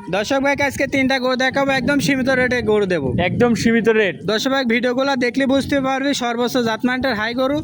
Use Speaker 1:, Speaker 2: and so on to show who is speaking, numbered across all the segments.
Speaker 1: দর্শক ভাই আজকে 3টা গরু দেখাবো, একদম সীমিত রেটে গরু দেবো।
Speaker 2: একদম সীমিত রেট।
Speaker 1: দর্শক ভাই ভিডিওগুলো দেখলে বুঝতে পারবি সর্বোচ্চ জাতমানের হাই গরু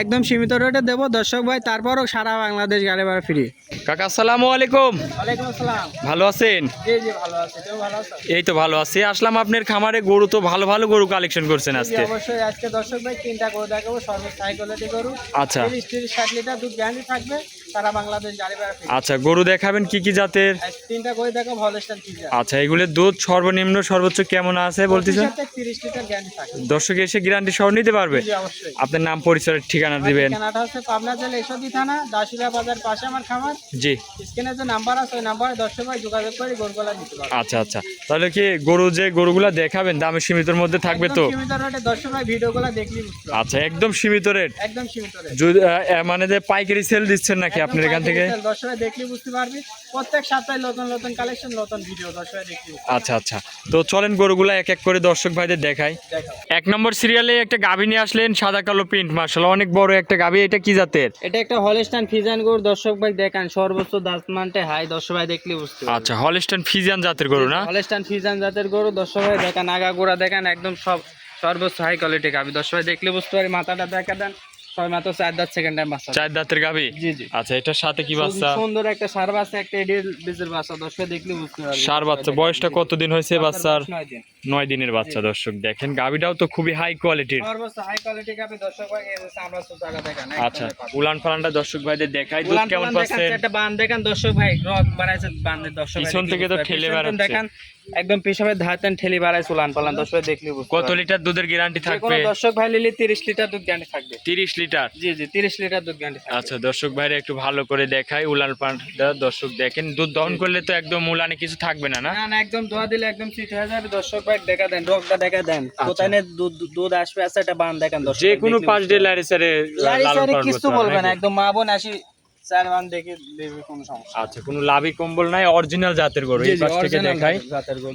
Speaker 1: একদম সীমিত রেটে দেবো দর্শক ভাই, তারপরও সারা বাংলাদেশ গাড়ি ভাড়া ফ্রি।
Speaker 2: কাকা আসসালামু আলাইকুম।
Speaker 1: ওয়ালাইকুম আসসালাম।
Speaker 2: ভালো আছেন?
Speaker 1: জি জি ভালো আছি, তুমি ভালো আছো?
Speaker 2: এই তো ভালো আছি। আসলাম আপনার খামারে, গরু তো ভালো ভালো গরু কালেকশন করছেন
Speaker 1: জি,
Speaker 2: আজকে।
Speaker 1: অবশ্যই আজকে দর্শক ভাই 3টা গরু দেখাবো, সর্বোচ্চ হাই কোয়ালিটি গরু।
Speaker 2: আচ্ছা
Speaker 1: 30-60 লিটার দুধ গ্যারান্টি থাকবে, সারা বাংলাদেশ গাড়ি ভাড়া ফ্রি।
Speaker 2: আচ্ছা, গরু দেখাবেন কি কি জাতের?
Speaker 1: 3টা গরু দেখাবো হলস্টাইন ফ্রিজিয়ান।
Speaker 2: আচ্ছা, এগুলোর দুধ সর্বনিম্ন সর্বোচ্চ কেমন আছে বলতেছেন?
Speaker 1: 30 লিটার গ্যারান্টি থাকবে।
Speaker 2: দর্শক এসে গ্যারান্টি সহ নিতে পারবে?
Speaker 1: জি অবশ্যই।
Speaker 2: আপনার নাম পরিচয় ঠিকানা দিবেন।
Speaker 1: ঠিকানাটা হচ্ছে পাবনা জেলা ঈশ্বরদী থানা দাসুরিয়া বাজার পাশে আমার খামার।
Speaker 2: জি
Speaker 1: স্ক্রিনে যে নাম্বার আছে ওই নাম্বারে দর্শক ভাই যোগাযোগ করে গরুগুলা নিতে পারবে।
Speaker 2: আচ্ছা আচ্ছা, তাহলে কি গরুগুলা দেখাবেন দামে সীমিতর মধ্যে থাকবে তো?
Speaker 1: একদম সীমিত রেটে দর্শক ভাই ভিডিওগুলো দেখলেই বুঝতে পারবে।
Speaker 2: আচ্ছা, একদম সীমিত রেট।
Speaker 1: একদম সীমিত রেট।
Speaker 2: যদি মানে যে পাইকারি সেল দিচ্ছেন নাকি আপনার এখান থেকে?
Speaker 1: দর্শক ভাই দেখলেই বুঝতে পারবি, প্রত্যেক সপ্তাহে নতুন নতুন কালেকশন, নতুন ভিডিও দর্শক ভাই দেখলেই বুঝতে
Speaker 2: আচ্ছা আচ্ছা, তো চলেন গরুগুলা এক এক করে দর্শক ভাইদের দেখাই।
Speaker 1: পারবে। দেখো
Speaker 2: 1 নম্বর সিরিয়ালে একটা গাভী নিয়ে আসলেন, সাদা কালো প্রিন্ট, মাশাআল্লাহ অনেক বড় একটা গাভী। এটা কি জাতের?
Speaker 1: এটা একটা হলস্টাইন ফ্রিজিয়ান গরু দর্শক ভাই দেখান, সর্বোচ্চ দাঁতমানটা হাই দর্শক ভাই দেখলেই বুঝতে পারবে।
Speaker 2: আচ্ছা, হলস্টাইন ফ্রিজিয়ান জাতের গরু না?
Speaker 1: হলস্টাইন ফ্রিজিয়ান জাতের গরু দর্শক ভাই দেখান, আগা গোড়া দেখান, একদম সব সর্বোচ্চ হাই কোয়ালিটি গাবি দর্শক ভাই দেখলে বুঝতে পারি। মাথাটা দেখা দেন, 6 মাত্র 4 দাঁত, সেকেন্ড টাইম বাচ্চা।
Speaker 2: 4 দাঁতের গাভী?
Speaker 1: জি জি।
Speaker 2: আচ্ছা, এটার সাথে কি বাচ্চা?
Speaker 1: সুন্দর একটা সার বাচ্চা, একটা এডিএল বীজের বাচ্চা দর্শক ভাই দেখলে বুঝতে পারবে।
Speaker 2: সার বাচ্চা, বয়সটা কতদিন হয়েছে বাচ্চার?
Speaker 1: 9 দিন।
Speaker 2: 9 দিনের বাচ্চা। দর্শক দেখেন গাভীটাও তো খুবই হাই কোয়ালিটির।
Speaker 1: সর্বোচ্চ হাই কোয়ালিটি গাবি দর্শক ভাই, এই হচ্ছে আমরা সুতাটা দেখান।
Speaker 2: আচ্ছা, উলান পালানটা দর্শক ভাইদের দেখাই, দুধ কেমন পাচ্ছেন?
Speaker 1: একটা বান দেখান দর্শক ভাই, রক বানাইছে বানের দর্শক ভাই
Speaker 2: পিছন থেকে তো ঠেলে বেড়াচ্ছে।
Speaker 1: দেখান, একদম পিছনের ধারতেন ঠেলি বাড়াইছে উলান পালান দর্শক ভাই দেখলে বুঝতে
Speaker 2: কত
Speaker 1: পারবে।
Speaker 2: লিটার দুধের গ্যারান্টি
Speaker 1: যে কোনো
Speaker 2: থাকবে?
Speaker 1: দর্শক ভাই নিলে 30 লিটার দুধ গ্যারান্টি থাকবে।
Speaker 2: 30 লিটার?
Speaker 1: জি জি 30 লিটার দুধ গ্যারান্টি থাকবে।
Speaker 2: আচ্ছা, দর্শক ভাইরা একটু ভালো করে দেখাই উলান পালানটা। দর্শক দেখেন, দুধ দহন করলে তো একদম উলানে কিছু থাকবে না? না
Speaker 1: না না, একদম ধোয়া দিলে একদম চিট হয়ে যাবে দর্শক ভাই। দেখা দেন রকটা, দেখা দেন কোথায় নে দুধ আসবে। আছে একটা বান দেখান দর্শক,
Speaker 2: যে কোনো 5 ডে লারি সারে লালন পালন
Speaker 1: কিছু
Speaker 2: করতে
Speaker 1: বলবে
Speaker 2: পারবে
Speaker 1: না,
Speaker 2: নাকি?
Speaker 1: একদম মা বোন আসি 4 বান দেখে দেবে, কোনো সমস্যা।
Speaker 2: আচ্ছা, কোনো লাভি কম্বল নাই, অরিজিনাল জাতের গরু। এই পাশ থেকে দেখাই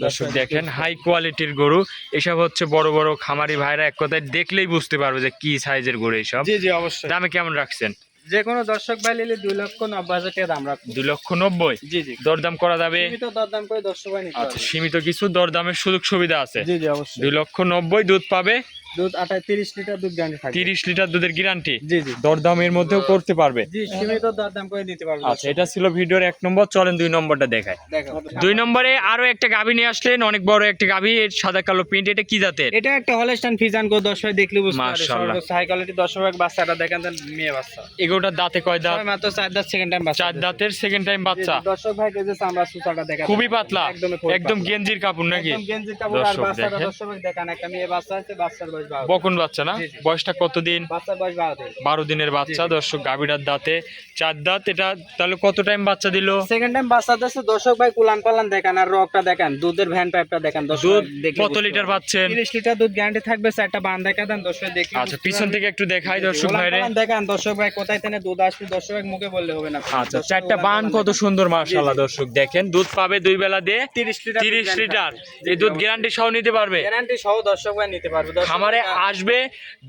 Speaker 2: দর্শক দেখেন, হাই কোয়ালিটির গরু। এসব হচ্ছে বড় বড় খামারি ভাইরা এক কথায় দেখলেই বুঝতে পারবে যে কি সাইজের গরু এইসব।
Speaker 1: জি জি অবশ্যই।
Speaker 2: দামে কেমন রাখছেন?
Speaker 1: যে কোনো দর্শক ভাই নিলে 2,90,000 টাকা দাম রাখবো।
Speaker 2: 2,90,000?
Speaker 1: জি জি।
Speaker 2: দরদাম করা যাবে?
Speaker 1: সীমিত দরদাম করে দর্শক ভাই নিতে
Speaker 2: আচ্ছা,
Speaker 1: পারবে।
Speaker 2: সীমিত কিছু দরদামের সুযোগ সুবিধা আছে?
Speaker 1: জি জি অবশ্যই।
Speaker 2: 2,90,000 দুধ পাবে?
Speaker 1: দুধ 30 লিটার দুধ গ্যারান্টি থাকবে।
Speaker 2: 30 লিটার দুধের গ্যারান্টি?
Speaker 1: জি জি।
Speaker 2: দরদামের মধ্যেও করতে পারবে?
Speaker 1: জি সীমিত দরদাম করে নিতে পারবে।
Speaker 2: আচ্ছা, এটা ছিল ভিডিওর 1 নম্বর। চলেন 2 নম্বরটা দেখাই।
Speaker 1: দেখো
Speaker 2: 2 নম্বরে আরো একটা গাভী নিয়ে আসলেন, অনেক বড় একটা গাভী, এর সাদা কালো প্রিন্ট। এটা কি জাতের?
Speaker 1: এটা একটা হলস্টাইন ফ্রিজিয়ান গরু দর্শক ভাই দেখলে বুঝতে পারবে।
Speaker 2: মাশাআল্লাহ।
Speaker 1: সর্বোচ্চ হাই কোয়ালিটি দর্শক ভাই। বাচ্চাটা দেখেন দেন, মেয়ে বাচ্চা।
Speaker 2: এগুলোটার দাঁতে কয় দাঁত?
Speaker 1: 6 মাত্র 4 দাঁত, সেকেন্ড টাইম বাচ্চা।
Speaker 2: 4 দাঁতের, সেকেন্ড টাইম বাচ্চা।
Speaker 1: দর্শক ভাই যে আমরা সুতাটা দেখেন,
Speaker 2: খুবই পাতলা,
Speaker 1: খুবই
Speaker 2: একদম
Speaker 1: পাতলা।
Speaker 2: গেঞ্জির কাপড় নাকি?
Speaker 1: একদম গেঞ্জির কাপড়। আর
Speaker 2: দর্শক
Speaker 1: বাচ্চাটা
Speaker 2: দেখেন,
Speaker 1: দর্শক ভাই দেখান, একটা মেয়ে বাচ্চা আছে, বাচ্চার বয়স 12 দিন।
Speaker 2: বকন বাচ্চা না?
Speaker 1: জি, জি।
Speaker 2: বয়সটা কতদিন?
Speaker 1: বাচ্চার বয়স 12 দিন।
Speaker 2: 12 দিনের বাচ্চা। দর্শক গাভীটার দাঁতে 4 দাঁত। এটা তাহলে কত টাইম বাচ্চা দিল?
Speaker 1: সেকেন্ড টাইম বাচ্চা দিচ্ছে দর্শক ভাই। কুলান পালান দেখান, আর রকটা দেখান, দুধের ভ্যান পাইপটা দেখান দর্শক
Speaker 2: দুধ
Speaker 1: ভাই, দেখলে
Speaker 2: কত
Speaker 1: বুঝতে
Speaker 2: লিটার
Speaker 1: পারবে।
Speaker 2: পাচ্ছেন?
Speaker 1: 30 লিটার দুধ গ্যারান্টি থাকবে। 4টা বান দেখা দেন দর্শক ভাই দেখলে
Speaker 2: আচ্ছা,
Speaker 1: বুঝতে
Speaker 2: পিছন
Speaker 1: পারবে।
Speaker 2: থেকে একটু দেখাই দর্শক
Speaker 1: উলান
Speaker 2: ভাইরে।
Speaker 1: পালান দেখান দর্শক ভাই, কোথায় থেকে দুধ আসবে দর্শক ভাই মুখে বললে হবে না।
Speaker 2: আচ্ছা,
Speaker 1: দর্শক
Speaker 2: 4টা
Speaker 1: উলান
Speaker 2: বান
Speaker 1: পালান
Speaker 2: কত
Speaker 1: দেখান।
Speaker 2: সুন্দর, মাশাআল্লাহ। দর্শক দেখেন, দুধ পাবে 2 বেলা দিয়ে
Speaker 1: 30 লিটার
Speaker 2: 30 লিটার। এই দুধ গ্যারান্টি সহ নিতে পারবে?
Speaker 1: গ্যারান্টি সহ দর্শক ভাই নিতে পারবে। দর্শক
Speaker 2: খামারে
Speaker 1: ভাই-
Speaker 2: আসবে,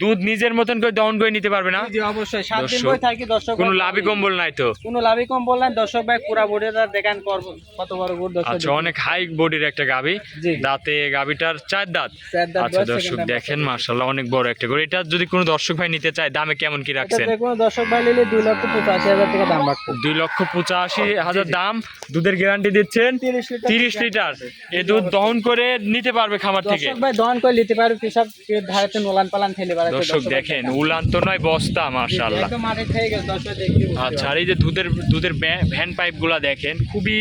Speaker 2: দুধ নিজের মতন করে দহন করে নিতে পারবে না?
Speaker 1: জি অবশ্যই। 7 দিন
Speaker 2: দর্শক,
Speaker 1: বই থাকি দর্শক
Speaker 2: কোনো
Speaker 1: ভাই।
Speaker 2: লাভি কম্বল নাই তো?
Speaker 1: কোনো লাভই কম বললেন দর্শক ভাই। পুরা বডিটা দেখান, কত বড় গুড় দর্শক।
Speaker 2: আচ্ছা, অনেক হাই বডির একটা গাভী।
Speaker 1: জি।
Speaker 2: দাঁতে গাভীটার 4 দাঁত।
Speaker 1: 4 দাঁত
Speaker 2: আচ্ছা
Speaker 1: বয়স,
Speaker 2: দর্শক
Speaker 1: second time
Speaker 2: দেখেন,
Speaker 1: বাচ্চা।
Speaker 2: মাশাআল্লাহ অনেক বড় একটা গরু। এটা যদি কোনো দর্শক ভাই নিতে চায়, দামে কেমন কি
Speaker 1: এটা
Speaker 2: রাখছেন?
Speaker 1: যে কোনো দর্শক ভাই নিলে 2,85,000 টাকা দাম রাখবো।
Speaker 2: 2,85,000 দাম। দুধের গ্যারান্টি দিচ্ছেন 30 লিটার। এই দুধ দহন করে নিতে পারবে খামার থেকে?
Speaker 1: দর্শক ভাই দহন করে নিতে পারবে, পেশাব ধারেতে নোলান পালান ফেলে বেড়াচ্ছে
Speaker 2: দর্শক দেখেন, উলান তো নয়, বস্তা, মাশাআল্লাহ।
Speaker 1: একদম মাঠে খেয়ে গেছে দর্শক দেখতে বুঝতে
Speaker 2: আচ্ছা, আর
Speaker 1: পারবে।
Speaker 2: এই যে দুধের ভ্যান পাইপ গুলা দেখেন, খুবই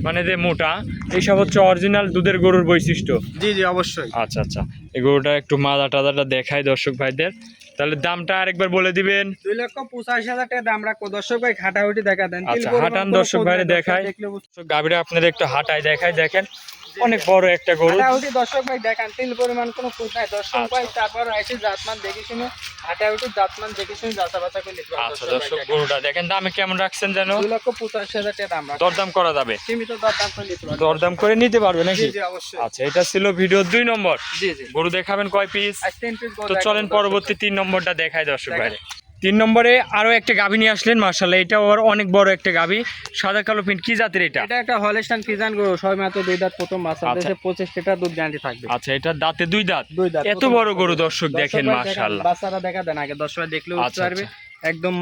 Speaker 2: মানে যে মোটা। এইসব হচ্ছে অরিজিনাল দুধের গরুর বৈশিষ্ট্য।
Speaker 1: জি জি অবশ্যই।
Speaker 2: আচ্ছা আচ্ছা, এই গরুটা একটু মাজা টাজাটা দেখায় দর্শক ভাইদের। তাহলে দামটা আরেকবার বলে দিবেন।
Speaker 1: 2,85,000 টাকা দাম রাখবো দর্শক ভাই। খাটাউটি দেখা দেন।
Speaker 2: আচ্ছা, হাঁটান দর্শক ভাইরে দেখায়। গাভীরা আপনাদের একটু হাঁটায় দেখায়, দেখেন অনেক বড় একটা গরু।
Speaker 1: হাটাউটি দর্শক ভাই দেখান, তিল পরিমাণ কোনো খুঁত নাই দর্শক ভাই। তারপর আইসি জাতমান দেখে শুনে, হাটাউটি জাতমান দেখে শুনে যাচা বাচা করে নিতে পারবে
Speaker 2: আচ্ছা দর্শক, গরুটা দেখেন, দামে কেমন রাখছেন যেন?
Speaker 1: 2,85,000 টাকা দাম রাখবো।
Speaker 2: দরদাম করা যাবে?
Speaker 1: সীমিত দরদাম করে নিতে পারবে।
Speaker 2: দরদাম করে নিতে পারবে নাকি?
Speaker 1: জি জি অবশ্যই।
Speaker 2: আচ্ছা, এটা ছিল ভিডিও 2 নম্বর।
Speaker 1: জি জি।
Speaker 2: গরু দেখাবেন কয় পিস?
Speaker 1: আজ 3 পিস
Speaker 2: তো চলেন পরবর্তী 3 নম্বরটা দেখায় দর্শক ভাইরে। 3 নম্বরে আরো একটা গাভী নিয়ে আসলেন মাশাআল্লাহ, এটা ওর অনেক বড় একটা গাভী, সাদা কালো প্রিন্ট, কি জাতের এটা?
Speaker 1: এটা একটা হলস্টাইন ফ্রিজিয়ান গরু, সবে মাত্র 2 দাঁত, প্রথম বাচ্চা
Speaker 2: আচ্ছা।
Speaker 1: দিয়েছে, 25 লিটার দুধ গ্যারান্টি থাকবে।
Speaker 2: আচ্ছা, এটা দাঁতে 2 দাঁত,
Speaker 1: 2 দাঁত,
Speaker 2: এত বড় গরু দর্শক দেখেন মাশাআল্লাহ।
Speaker 1: বাচ্চাটা দেখা দেন আগে, দর্শক ভাই দেখলে বুঝতে
Speaker 2: আচ্ছা,
Speaker 1: পারবে একদম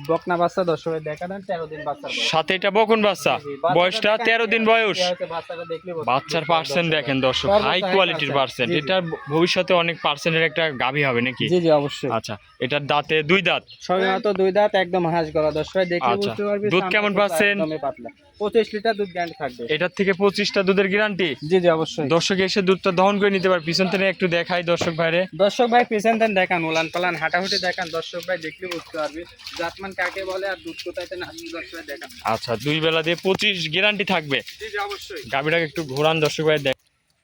Speaker 1: বকনা বাচ্চা, দর্শক ভাই দেখা দেন 13 দিন বাচ্চার বয়স।
Speaker 2: সাথে এটা বকন বাচ্চা, বয়সটা 13 দিন বয়স।
Speaker 1: বাচ্চাটা দেখলে বুঝতে
Speaker 2: বাচ্চার
Speaker 1: পারবে।
Speaker 2: পার্সেন্ট দেখেন দর্শক,
Speaker 1: সর্বোচ্চ
Speaker 2: হাই
Speaker 1: high
Speaker 2: কোয়ালিটির
Speaker 1: percent।
Speaker 2: পার্সেন্ট,
Speaker 1: জি, জি।
Speaker 2: এটা ভবিষ্যতে অনেক পার্সেন্টের একটা গাভী হবে নাকি?
Speaker 1: জি জি অবশ্যই।
Speaker 2: আচ্ছা, এটার দাঁতে 2 দাঁত,
Speaker 1: সবে মাত্র 2 দাঁত, একদম হাঁস গলা, দর্শক ভাই দেখলে
Speaker 2: আচ্ছা।
Speaker 1: বুঝতে পারবে।
Speaker 2: দুধ
Speaker 1: সামনে
Speaker 2: কেমন
Speaker 1: থেকে
Speaker 2: পাচ্ছেন?
Speaker 1: একদমই পাতলা, 25 লিটার দুধ গ্যারান্টি থাকবে।
Speaker 2: এটার থেকে 25টা দুধের গ্যারান্টি।
Speaker 1: জি জি অবশ্যই।
Speaker 2: দর্শক এসে দুধটা দহন করে নিতে পারে। পিছন থেকে একটু দেখাই দর্শক ভাইরে।
Speaker 1: দর্শক ভাই পেছন দেন দেখান, উলান পালান হাঁটাহুটি দেখান, দর্শক ভাই দেখলে বুঝতে পারবে জাতমান কাকে বলে আর দুধ কোথায় তেন আপনি দর্শক ভাই দেখান।
Speaker 2: আচ্ছা, 2 বেলা দিয়ে 25 গ্যারান্টি থাকবে।
Speaker 1: জি জি অবশ্যই।
Speaker 2: গাভীটাকে একটু ঘোরান দর্শক ভাই, দেখ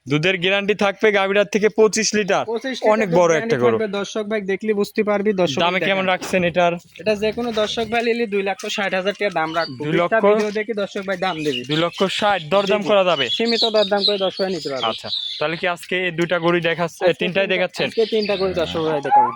Speaker 2: দুধের গ্যারান্টি থাকবে গাভীটার থেকে 25 লিটার,
Speaker 1: 25 লিটার
Speaker 2: অনেক
Speaker 1: দুধ
Speaker 2: বড়
Speaker 1: guarantee
Speaker 2: একটা গরু।
Speaker 1: থাকবে, দর্শক ভাই দেখলে বুঝতে পারবি। দর্শক
Speaker 2: দামে কেমন রাখছেন এটার?
Speaker 1: এটা যে কোনো দর্শক ভাই নিলে 2,60,000 টাকা দাম রাখবো।
Speaker 2: 2 লক্ষ?
Speaker 1: ভিডিও দেখি দর্শক ভাই দাম দেবে,
Speaker 2: 2,60,000 দরদাম
Speaker 1: জি, জি।
Speaker 2: করা যাবে।
Speaker 1: সীমিত দরদাম করে দর্শক ভাই নিতে পারবে।
Speaker 2: আচ্ছা, তাহলে কি আজকে এই 2টা গরু দেখাচ্ছে, 3টাই দেখাচ্ছেন?
Speaker 1: আজকে 3টা করে দর্শক ভাই দেখাবো।